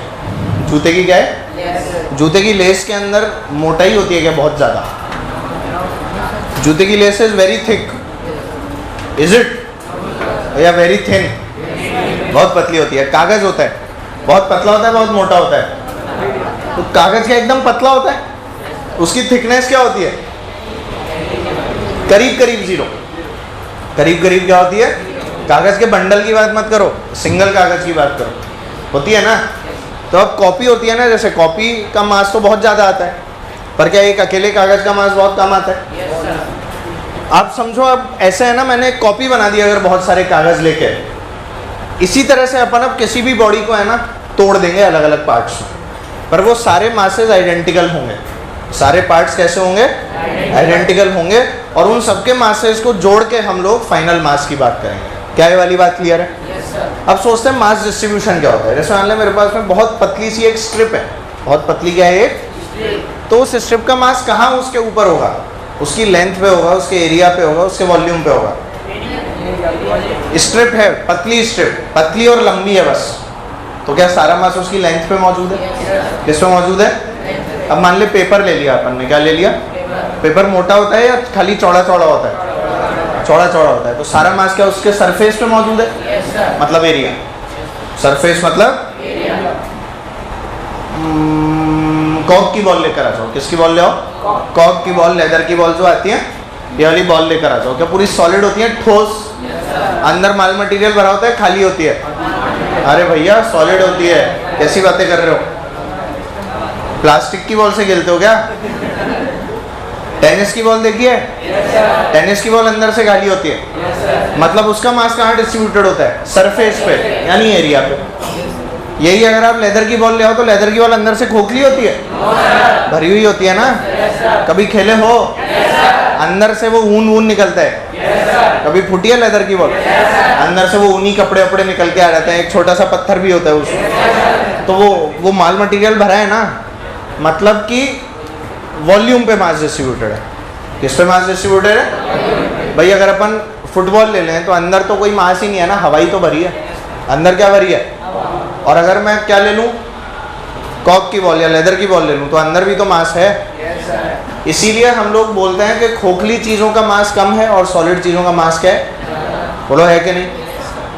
जूते की क्या है? जूते की लेस के अंदर मोटाई होती है क्या? बहुत ज़्यादा। जूते की less is very thick, is it, या वेरी थिन? बहुत पतली होती है। कागज होता है, बहुत पतला होता है, बहुत मोटा होता है। तो कागज क्या एकदम पतला होता है? उसकी थिकनेस क्या होती है? करीब करीब 0। करीब करीब क्या होती है? कागज के बंडल की बात मत करो, सिंगल कागज की बात करो, होती है ना। तो अब कॉपी होती है ना, जैसे कॉपी का मास तो बहुत ज़्यादा आता है, पर क्या एक अकेले कागज का मास बहुत कम आता है? आप समझो, अब ऐसे है ना, मैंने एक कॉपी बना दी अगर बहुत सारे कागज लेके। इसी तरह से अपन अब किसी भी बॉडी को है ना तोड़ देंगे अलग अलग पार्ट्स में, पर वो सारे मासेस आइडेंटिकल होंगे। सारे पार्ट्स कैसे होंगे? आइडेंटिकल होंगे, और उन सबके मासेस को जोड़ के हम लोग फाइनल मास की बात करेंगे। क्या ये वाली बात क्लियर है? अब सोचते हैं मास डिस्ट्रीब्यूशन क्या होता है। जैसे मान लें मेरे पास में बहुत पतली सी एक स्ट्रिप है, बहुत पतली क्या है एक, तो उस स्ट्रिप का मास कहाँ उसके ऊपर होगा? उसकी लेंथ पे होगा, उसके एरिया पे होगा, उसके वॉल्यूम पे होगा। स्ट्रिप है, पतली स्ट्रिप, पतली और लंबी है बस, तो क्या सारा मास उसकी लेंथ पे मौजूद है? किस पे मौजूद है? अब मान ले पेपर ले लिया अपन ने, क्या ले लिया? पेपर मोटा होता है या खाली चौड़ा चौड़ा होता है? चौड़ा चौड़ा होता है। तो सारा मास क्या उसके सरफेस पे मौजूद है? मतलब एरिया। सरफेस मतलब कॉक की बॉल लेकर आ जाओ। किसकी बॉल ले आओ? कॉक की बॉल, लेदर की बॉल जो आती है, ये वाली बॉल लेकर आ जाओ। क्या पूरी सॉलिड होती है, ठोस? अंदर माल मटेरियल भरा होता है, खाली होती है? अरे भैया सॉलिड होती है, कैसी बातें कर रहे हो? प्लास्टिक की बॉल से खेलते हो क्या? टेनिस की बॉल देखी है? टेनिस की बॉल अंदर से खाली होती है, मतलब उसका मास कहाँ डिस्ट्रीब्यूटेड होता है? सरफेस पे, यानी एरिया पे। यही अगर आप लेदर की बॉल ले आओ तो लेदर की बॉल अंदर से खोखली होती है, भरी हुई होती है ना। कभी खेले हो? अंदर से वो ऊन निकलता है। कभी फूटी है लेदर की बॉल? अंदर से वो ऊनी कपड़े वपड़े निकल के आ जाते हैं, एक छोटा सा पत्थर भी होता है उसमें। तो वो माल मटेरियल भरा है ना, मतलब कि वॉल्यूम पे मास डिस्ट्रीब्यूटेड है। किस पे मास डिस्ट्रीब्यूटेड है भाई? अगर अपन फुटबॉल ले लें तो अंदर तो कोई मास ही नहीं है ना, हवा ही तो भरी है। अंदर क्या भरी है? और अगर मैं क्या ले लूँ, कॉक की बॉल या लेदर की बॉल ले लूँ, तो अंदर भी तो मास है। इसीलिए हम लोग बोलते हैं कि खोखली चीज़ों का मास कम है और सॉलिड चीज़ों का मास क्या है? बोलो, है कि नहीं?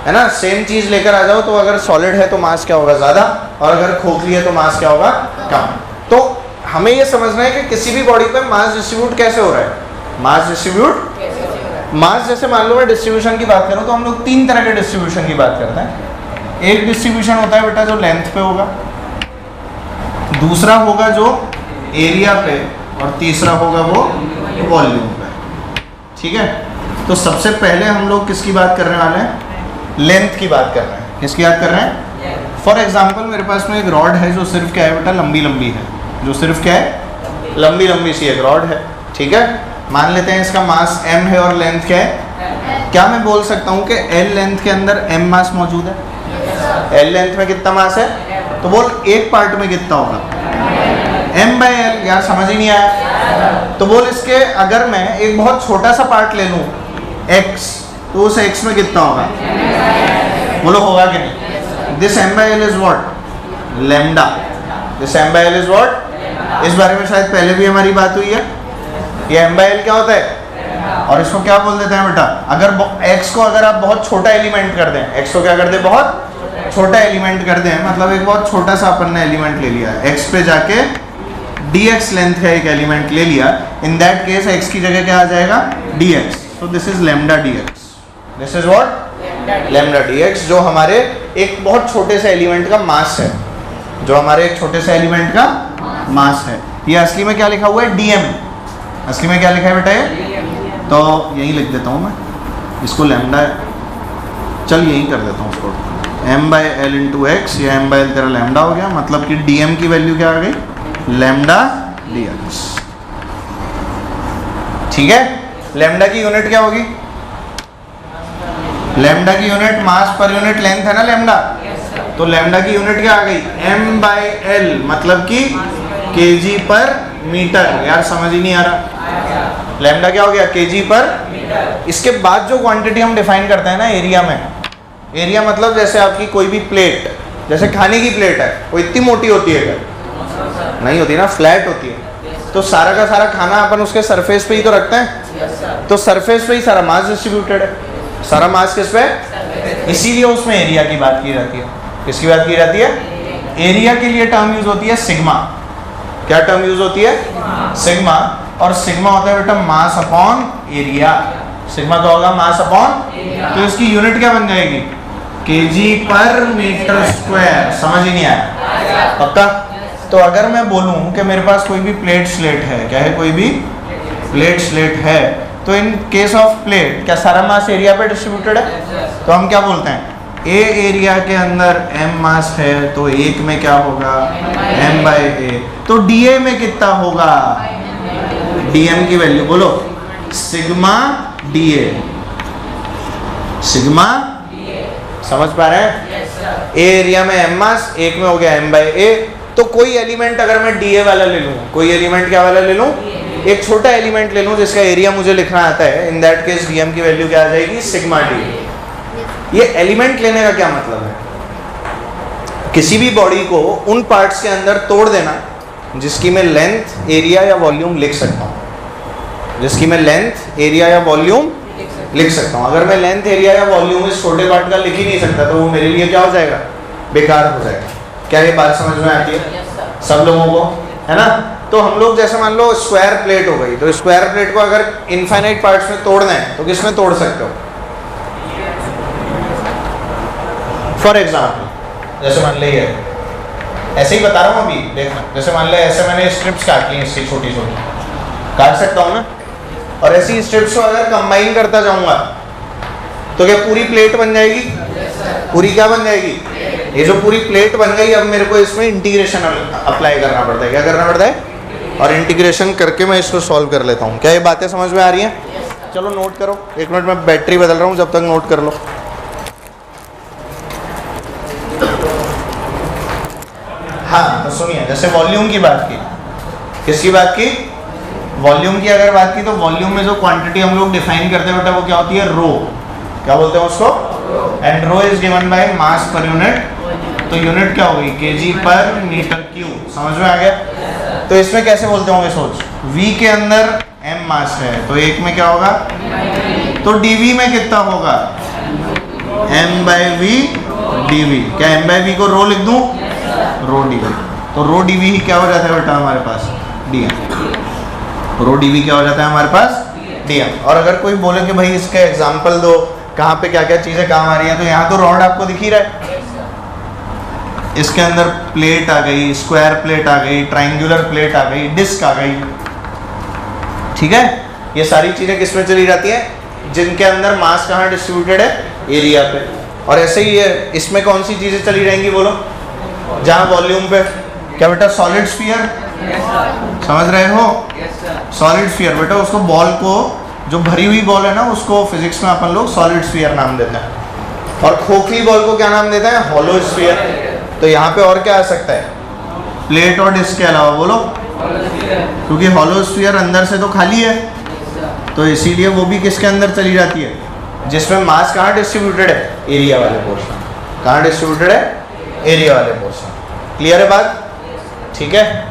है ना। सेम चीज़ लेकर आ जाओ तो अगर सॉलिड है तो मास क्या होगा? ज़्यादा, और अगर खोखली है तो मास क्या होगा? कम। तो हमें ये समझना है कि किसी भी बॉडी पे मास डिस्ट्रीब्यूट कैसे हो रहा है। मास डिस्ट्रीब्यूट, मास जैसे मान लो मैं डिस्ट्रीब्यूशन की बात करूँ तो हम लोग 3 तरह के डिस्ट्रीब्यूशन की बात करते हैं। एक डिस्ट्रीब्यूशन होता है बेटा जो लेंथ पे होगा, दूसरा होगा जो एरिया पे, और तीसरा होगा वो वॉल्यूम पे। ठीक है, तो सबसे पहले हम लोग किसकी बात करने वाले हैं? लेंथ की बात कर रहे हैं। किसकी बात कर रहे हैं? फॉर एग्जाम्पल मेरे पास में एक रॉड है जो सिर्फ क्या है बेटा? लंबी लंबी है। जो सिर्फ क्या है? लंबी लंबी सी एक रॉड है। ठीक है, मान लेते हैं इसका मास m है और लेंथ क्या है? क्या मैं बोल सकता हूँ कि L लेंथ के अंदर m मास मौजूद है? L लेंथ में कितना मास है? तो बोल एक पार्ट में कितना होगा? m by L. यार समझ ही नहीं आया। तो बोल इसके अगर मैं एक बहुत छोटा सा पार्ट ले लूं x, तो उस x में कितना होगा? बोलो होगा कि नहीं? This m by L is what? Lambda. This m by L is what? इस बारे में शायद पहले भी हमारी बात हुई है। ये m बाई एल क्या होता है? और इसको क्या बोल देते हैं बेटा? अगर x को अगर आप बहुत छोटा एलिमेंट कर दें, x को क्या कर दें? बहुत छोटा एलिमेंट कर दें, मतलब एक बहुत छोटा सा अपन ने एलिमेंट ले लिया, x पे जाके dx लेंथ का एक एलिमेंट ले लिया। इन दैट केस x की जगह क्या आ जाएगा? dx। तो this is lambda dx। This is what? Lambda dx, जो हमारे एक बहुत छोटे से एलिमेंट का मास है, जो हमारे एक छोटे से एलिमेंट का मास है। ये असली में क्या लिखा हुआ है? dm। असली में क्या लिखा है बेटा ये? तो यही लिख देता हूँ मैं इसको, लैम्डा, चल यही कर देता हूँ उसको, m by L into x. ये m बाई एल तेरा लैम्डा हो गया, मतलब कि dm की वैल्यू क्या आ गई? Lambda dx। ठीक है। लैम्डा की यूनिट क्या होगी? लैम्डा की unit mass per unit length है ना लैम्डा। तो लैम्डा की यूनिट क्या आ गई? m बाई एल, मतलब कि kg पर मीटर। यार समझ ही नहीं आ रहा। लैम्डा क्या हो गया? kg पर। इसके बाद जो क्वांटिटी हम डिफाइन करते हैं ना एरिया में, एरिया मतलब जैसे आपकी कोई भी प्लेट, जैसे खाने की प्लेट है, वो इतनी मोटी होती है क्या? नहीं होती ना, फ्लैट होती है। तो सारा का सारा खाना अपन उसके सरफेस पे ही तो रखते हैं। तो सरफेस पे ही सारा मास डिस्ट्रीब्यूटेड है। सारा मास किस पे? इसीलिए उसमें एरिया की बात की जाती है। किसकी बात की जाती है? एरिया के लिए टर्म यूज होती है सिग्मा। क्या टर्म यूज होती है? सिग्मा। और सिग्मा होता है बेटा मास अपॉन एरिया। सिग्मा क्या होगा? Mass upon. तो इसकी यूनिट क्या बन जाएगी? kg पर मीटर स्क्वायर। समझ ही नहीं आया? पक्का? तो अगर मैं बोलूं कि मेरे पास कोई भी प्लेट स्लेट है, क्या है? कोई भी प्लेट स्लेट है, तो इन केस ऑफ प्लेट क्या सारा मास एरिया पे डिस्ट्रीब्यूटेड है? तो हम क्या बोलते हैं? ए एरिया के अंदर m मास है, तो एक में क्या होगा? m बाई ए। तो dA में कितना होगा? dm की वैल्यू बोलो, सिग्मा dA। सिग्मा, समझ पा रहे हैं? ए एरिया में m मास, एक में हो गया m बाई ए। तो कोई एलिमेंट अगर मैं dA वाला ले लूँ, कोई एलिमेंट क्या वाला ले लूँ? एक छोटा एलिमेंट ले लूँ जिसका एरिया मुझे लिखना आता है, इन दैट केस dm की वैल्यू क्या आ जाएगी? Sigma dA। ये एलिमेंट लेने का क्या मतलब है? किसी भी बॉडी को उन पार्ट्स के अंदर तोड़ देना जिसकी मैं लेंथ, एरिया या वॉल्यूम लिख सकता हूँ। जिसकी मैं लेंथ, एरिया या वॉल्यूम लिख सकता हूँ। अगर मैं लेंथ, एरिया या वॉल्यूम इस छोटे पार्ट का लिख ही नहीं सकता, तो वो मेरे लिए क्या हो जाएगा? बेकार हो जाएगा। क्या ये बात समझ में आती है सब लोगों को? है ना? तो हम लोग जैसे मान लो स्क्वायर प्लेट हो गई, तो स्क्वायर प्लेट को अगर इनफाइनाइट पार्ट्स में तोड़ना है तो किस में तोड़ सकते हो? फॉर एग्जाम्पल जैसे मान ले, ऐसे ही बता रहा हूँ अभी, देखना। जैसे मान ले ऐसे मैंने स्ट्रिप्स काट ली, इसकी छोटी छोटी काट सकता हूँ ना। और ऐसी स्ट्रिप्स को अगर कंबाइन करता जाऊंगा तो क्या पूरी प्लेट बन जाएगी? पूरी क्या बन जाएगी? ये जो पूरी प्लेट बन गई, अब मेरे को इसमें इंटीग्रेशन अप्लाई करना पड़ता है। क्या करना पड़ता है? और इंटीग्रेशन करके मैं इसको सॉल्व कर लेता हूँ। क्या ये बातें समझ में आ रही हैं? चलो नोट करो, एक मिनट में बैटरी बदल रहा हूँ, जब तक नोट कर लो। हाँ तो सुनिए, जैसे वॉल्यूम की बात की, किसकी बात की? वॉल्यूम की अगर बात की, तो वॉल्यूम में जो क्वांटिटी हम लोग डिफाइन करते हैं बेटा, वो क्या होती है? रो। क्या बोलते हैं उसको? And rho is given by mass per unit. तो यूनिट क्या होगी? kg पर मीटर क्यूब। समझ में आ गया? तो इसमें कैसे बोलते होंगे सोच। v के अंदर m मास है, तो एक में क्या होगा? तो dv में कितना होगा? m by V dv। क्या m बाई वी को रो लिख दूं? रो dv। तो रो dv ही क्या हो जाता है बेटा हमारे पास? dm। रो dv क्या हो जाता है हमारे पास? dm। और अगर कोई बोले कि भाई इसका एग्जांपल दो, कहाँ पे क्या क्या चीज़ें काम आ रही हैं, तो यहाँ तो रॉड आपको दिख ही रहा है। इसके अंदर प्लेट आ गई, स्क्वायर प्लेट आ गई, ट्राइंगुलर प्लेट आ गई, डिस्क आ गई। ठीक है? ये सारी चीज़ें किस में चली जाती हैं? जिनके अंदर मास कहाँ डिस्ट्रीब्यूटेड है? एरिया पे। और ऐसे ही इसमें कौन सी चीज़ें चली रहेंगी बोलो? जहाँ वॉल्यूम पे। क्या बेटा? Solid sphere. समझ रहे हो? सॉलिड स्फीयर बेटा, उसको बॉल को, जो भरी हुई बॉल है ना, उसको फिजिक्स में अपन लोग सॉलिड स्फीयर नाम देते हैं। और खोखली बॉल को क्या नाम देते हैं? Hollow sphere. तो यहाँ पे और क्या आ सकता है? प्लेट और डिस्क के अलावा बोलो, क्योंकि हॉलो स्फीयर अंदर से तो खाली है, तो इसीलिए वो भी किसके अंदर चली जाती है, जिसमें मास कहाँ डिस्ट्रीब्यूटेड है, एरिया वाले पोर्शन। कहाँ डिस्ट्रीब्यूटेड है, एरिया वाले पोर्शन। क्लियर है बात, ठीक है।